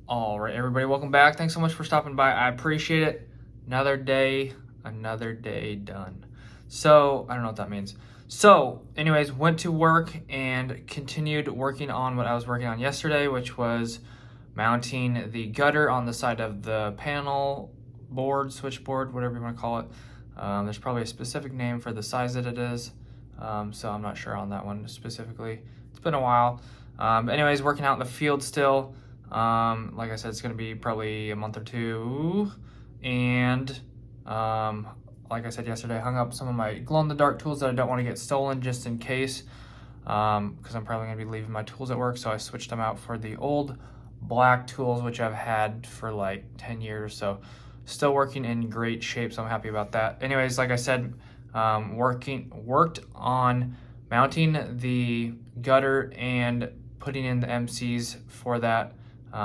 All right, everybody, welcome back. Thanks so much for stopping by. I appreciate it. Another day done. So, I don't know what that means. So, anyways, went to work and continued working on what I was working on yesterday, which was mounting the gutter on the side of the panel board, switchboard, whatever you want to call it. There's probably a specific name for the size that it is, so I'm not sure on that one specifically. It's been a while. Anyways, working out in the field still. Like I said, it's going to be probably a month or two. And like I said yesterday, I hung up some of my glow-in-the-dark tools that I don't want to get stolen just in case, because I'm probably going to be leaving my tools at work. So I switched them out for the old black tools, which I've had for like 10 years. So still working in great shape. So I'm happy about that. Anyways, like I said, worked on mounting the gutter and putting in the MCs for that.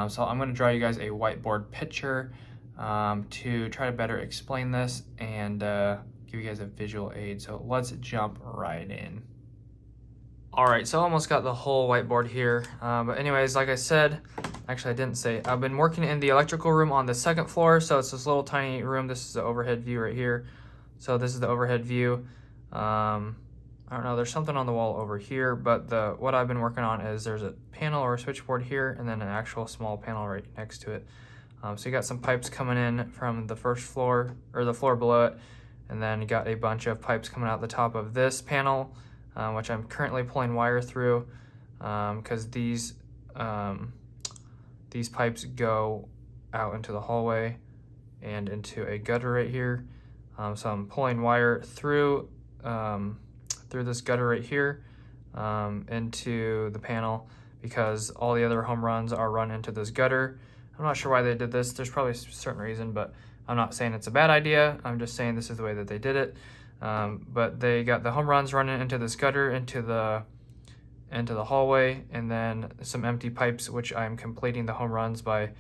So I'm going to draw you guys a whiteboard picture to try to better explain this and give you guys a visual aid. So let's jump right in. All right, so I almost got the whole whiteboard here. But anyways, like I said, actually I didn't say, I've been working in the electrical room on the second floor. So it's this little tiny room. This is the overhead view right here. So this is the overhead view. I don't know, there's something on the wall over here, but what I've been working on is there's a panel or a switchboard here and then an actual small panel right next to it. So you got some pipes coming in from the first floor or the floor below it, and then you got a bunch of pipes coming out the top of this panel, which I'm currently pulling wire through because these pipes go out into the hallway and into a gutter right here. So I'm pulling wire through this gutter right here into the panel because all the other home runs are run into this gutter. I'm not sure why they did this. There's probably a certain reason, but I'm not saying it's a bad idea. I'm just saying this is the way that they did it. But they got the home runs running into this gutter, into the hallway, and then some empty pipes, which I'm completing the home runs by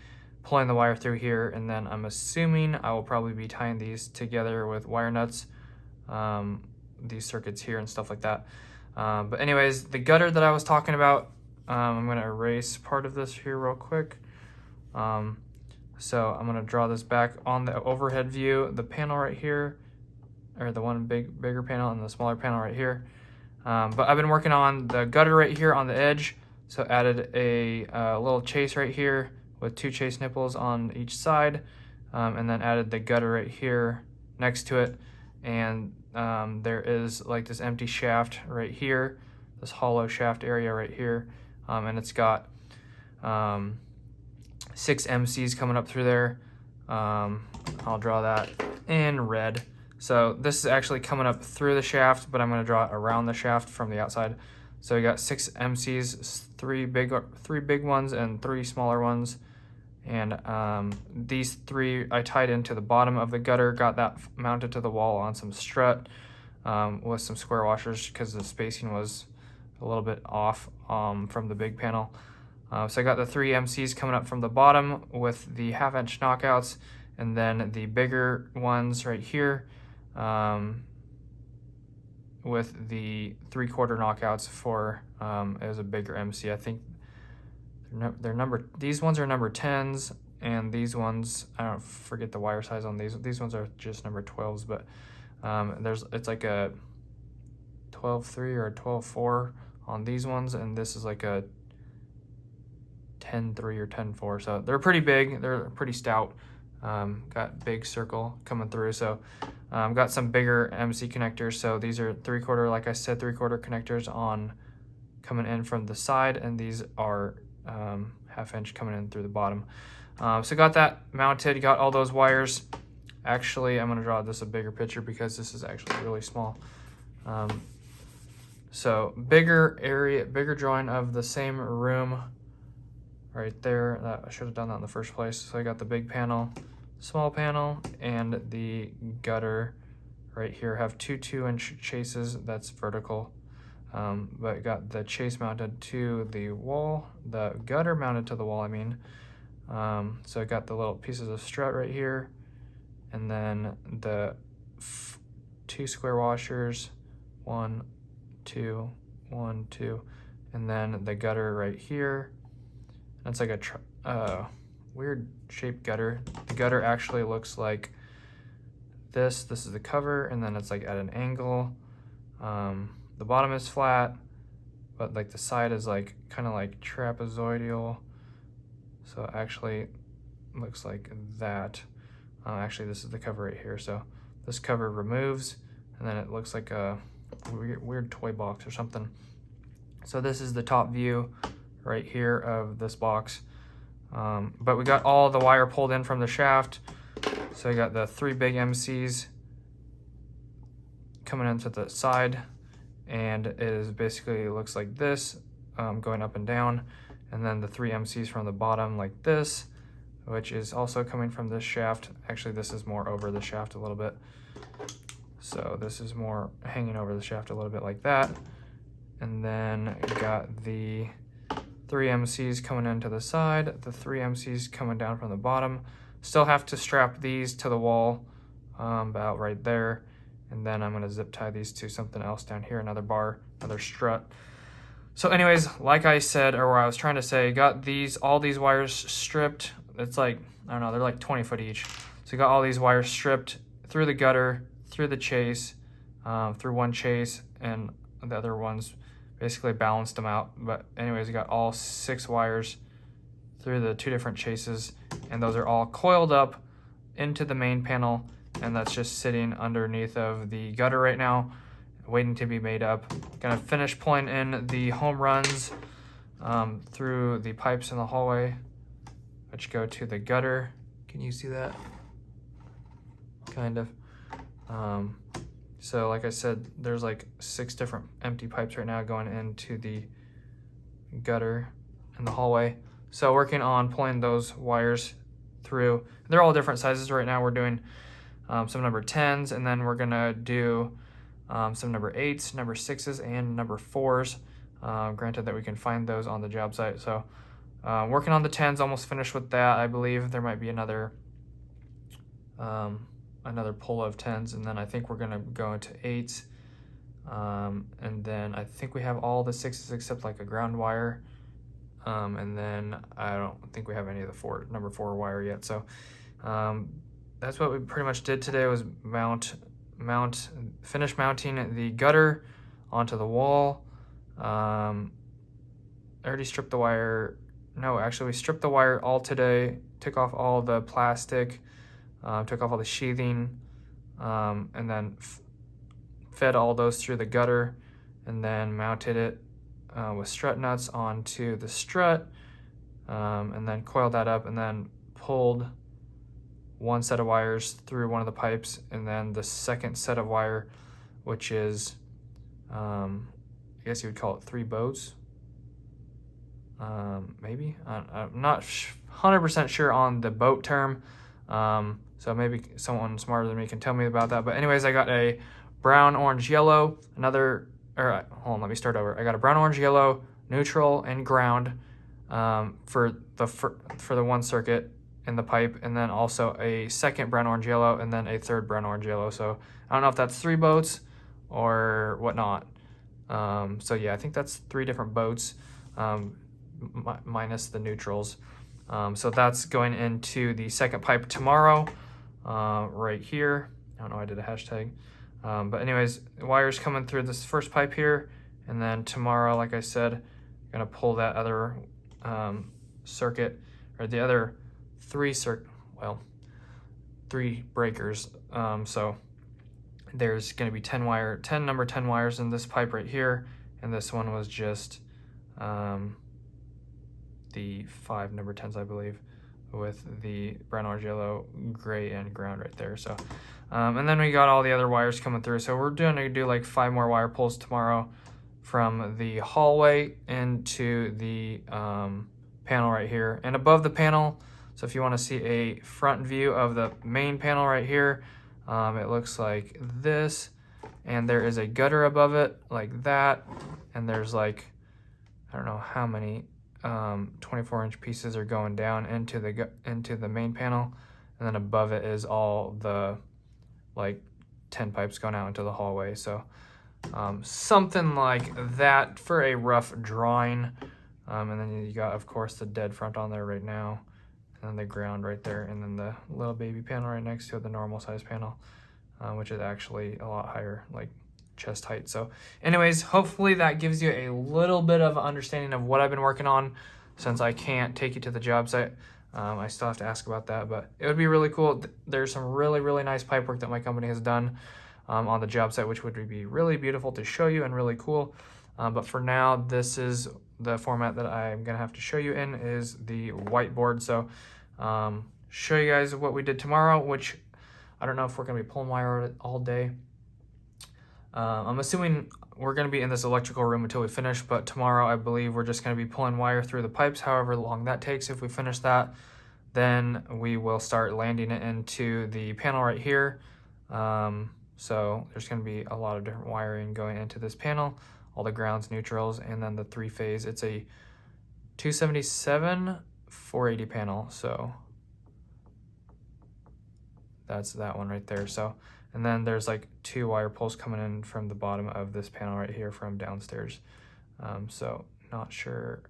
pulling the wire through here. And then I'm assuming I will probably be tying these together with wire nuts, these circuits here and stuff like that. But anyways, the gutter that I was talking about, I'm going to erase part of this here real quick. So I'm going to draw this back on the overhead view, the panel right here, or the one bigger panel and the smaller panel right here. But I've been working on the gutter right here on the edge. So added a little chase right here with 2 chase nipples on each side, and then added the gutter right here next to it. And there is like this empty shaft right here, this hollow shaft area right here, and it's got 6 MCs coming up through there. I'll draw that in red. So this is actually coming up through the shaft, but I'm going to draw it around the shaft from the outside. So we got 6 MCs, 3 big ones and 3 smaller ones. And these 3 I tied into the bottom of the gutter, got that mounted to the wall on some strut with some square washers because the spacing was a little bit off from the big panel. So I got the 3 MCs coming up from the bottom with the 1/2-inch knockouts, and then the bigger ones right here with the 3/4 knockouts for it was a bigger MC. I think these ones are number 10s, and these ones, I don't forget the wire size on these ones are just number 12s, but it's like a 12-3 or a 12-4 on these ones, and this is like a 10-3 or 10-4. So they're pretty big, they're pretty stout. Got big circle coming through. So got some bigger MC connectors. So these are 3/4, like I said, 3/4 connectors on coming in from the side, and these are 1/2-inch coming in through the bottom. So got that mounted, got all those wires. Actually, I'm going to draw this a bigger picture because this is actually really small. So bigger area, bigger drawing of the same room right there. I should have done that in the first place. So I got the big panel, small panel, and the gutter right here. Have 2 2-inch chases, that's vertical. But got the chase mounted to the wall, the gutter mounted to the wall, I mean. So I got the little pieces of strut right here, and then the 2 square washers, 1, 2, 1, 2, and then the gutter right here. That's like a weird shaped gutter. The gutter actually looks like this. This is the cover, and then it's like at an angle. The bottom is flat, but like the side is like kind of like trapezoidal. So it actually looks like that. Actually, this is the cover right here. So this cover removes, and then it looks like a weird toy box or something. So this is the top view right here of this box. But we got all the wire pulled in from the shaft. So I got the 3 big MCs coming into the side, and it is basically, it looks like this, going up and down, and then the 3 MCs from the bottom like this, which is also coming from this shaft. Actually, this is more over the shaft a little bit. So this is more hanging over the shaft a little bit like that. And then got the 3 MCs coming into the side, the 3 MCs coming down from the bottom. Still have to strap these to the wall about right there. And then I'm gonna zip tie these to something else down here, another bar, another strut. So anyways, like I said, or what I was trying to say, got all these wires stripped. It's like, I don't know, they're like 20 foot each. So got all these wires stripped through the gutter, through the chase, through one chase, and the other ones basically balanced them out. But anyways, we got all 6 wires through the 2 different chases, and those are all coiled up into the main panel, and that's just sitting underneath of the gutter right now, waiting to be made up. Gonna finish pulling in the home runs through the pipes in the hallway, which go to the gutter. Can you see that? Kind of. So like I said, there's like 6 different empty pipes right now going into the gutter in the hallway. So working on pulling those wires through. They're all different sizes right now. We're doing some number 10s, and then we're gonna do some number 8s, number 6s, and number 4s. Granted that we can find those on the job site. So working on the 10s, almost finished with that. I believe there might be another pull of 10s, and then I think we're gonna go into 8s, and then I think we have all the 6s except like a ground wire, and then I don't think we have any of the number 4 wire yet. So that's what we pretty much did today, was finish mounting the gutter onto the wall. I already stripped the wire. No, actually we stripped the wire all today, took off all the plastic, took off all the sheathing, and then fed all those through the gutter, and then mounted it with strut nuts onto the strut, and then coiled that up, and then pulled one set of wires through one of the pipes, and then the second set of wire, which is, I guess you would call it 3 boats, maybe. I'm not 100% sure on the boat term, so maybe someone smarter than me can tell me about that. But anyways, I got a brown, orange, yellow, hold on, let me start over. I got a brown, orange, yellow, neutral, and ground for the one circuit in the pipe, and then also a second brown, orange, yellow, and then a third brown, orange, yellow. So I don't know if that's 3 boats or whatnot. So yeah, I think that's 3 different boats, minus the neutrals. So that's going into the second pipe tomorrow, right here. I don't know, I did a hashtag. But anyways, wires coming through this first pipe here, and then tomorrow, like I said, I'm gonna pull that other circuit, or the other 3 breakers. So there's gonna be 10 number 10 wires in this pipe right here, and this one was just the 5 number 10s, I believe, with the brown, orange, yellow, gray, and ground right there. So and then we got all the other wires coming through. So we're gonna do like 5 more wire pulls tomorrow from the hallway into the panel right here and above the panel. So if you want to see a front view of the main panel right here, it looks like this, and there is a gutter above it like that, and there's like, I don't know how many 24-inch pieces are going down into the main panel, and then above it is all the like 10 pipes going out into the hallway. So something like that for a rough drawing. And then you got, of course, the dead front on there right now. and then the ground right there, and then the little baby panel right next to it, the normal size panel, which is actually a lot higher, like chest height. So anyways, hopefully that gives you a little bit of understanding of what I've been working on, since I can't take you to the job site. I still have to ask about that, but it would be really cool. There's some really nice pipe work that my company has done on the job site, which would be really beautiful to show you and really cool. But for now, this is the format that I'm gonna have to show you in, is the whiteboard. So show you guys what we did tomorrow, which I don't know if we're gonna be pulling wire all day. I'm assuming we're gonna be in this electrical room until we finish, but tomorrow I believe we're just gonna be pulling wire through the pipes, however long that takes. If we finish that, then we will start landing it into the panel right here. So there's gonna be a lot of different wiring going into this panel, all the grounds, neutrals, and then the 3-phase. It's a 277 480 panel, so that's that one right there. So, and then there's like 2 wire pulls coming in from the bottom of this panel right here from downstairs. So not sure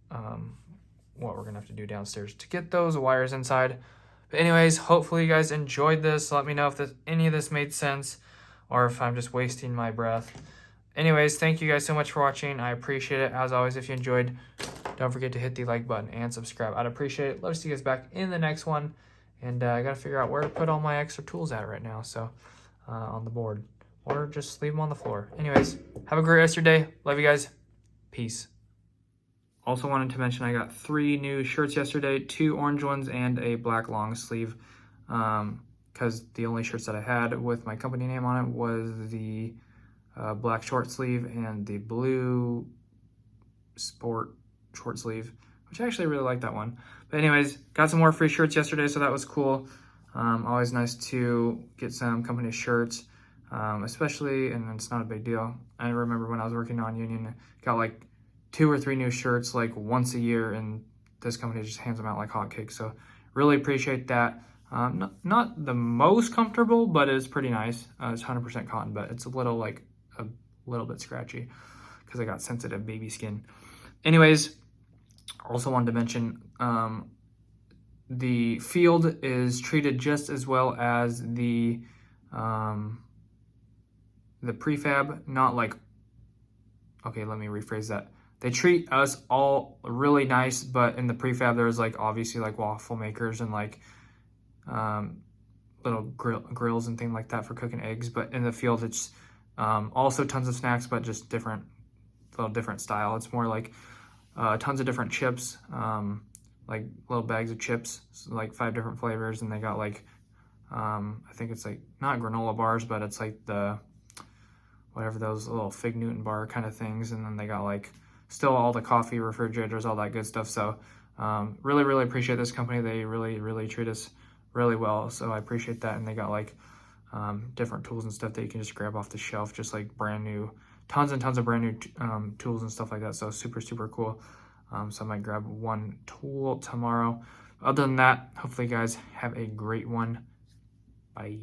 what we're gonna have to do downstairs to get those wires inside. But anyways, hopefully you guys enjoyed this. Let me know if any of this made sense or if I'm just wasting my breath. Anyways, thank you guys so much for watching. I appreciate it. As always, if you enjoyed, don't forget to hit the like button and subscribe. I'd appreciate it. Love to see you guys back in the next one. And I gotta figure out where to put all my extra tools at right now. So on the board, or just leave them on the floor. Anyways, have a great rest of your day. Love you guys. Peace. Also wanted to mention I got 3 new shirts yesterday, 2 orange ones and a black long sleeve, because the only shirts that I had with my company name on it was the black short sleeve and the blue sport short sleeve, which I actually really like that one. But anyways, got some more free shirts yesterday, so that was cool. Always nice to get some company shirts, especially, and it's not a big deal. I remember when I was working on Union, got like 2 or 3 new shirts like once a year, and this company just hands them out like hotcakes. So really appreciate that. Not the most comfortable, but it's pretty nice. It's 100% cotton, but it's a little bit scratchy because I got sensitive baby skin. Anyways, also wanted to mention the field is treated just as well as the prefab. Not like, okay, let me rephrase that. They treat us all really nice, but in the prefab there's like obviously like waffle makers and like little grills and things like that for cooking eggs. But in the field it's also tons of snacks, but just little different style. It's more like tons of different chips, like little bags of chips, so like 5 different flavors, and they got like I think it's like not granola bars, but it's like the whatever those little Fig Newton bar kind of things, and then they got like still all the coffee, refrigerators, all that good stuff. So really appreciate this company. They really treat us really well, so I appreciate that. And they got like different tools and stuff that you can just grab off the shelf, just like brand new, tons and tons of brand new tools and stuff like that. So super cool. So I might grab 1 tool tomorrow. Other than that, hopefully you guys have a great one. Bye.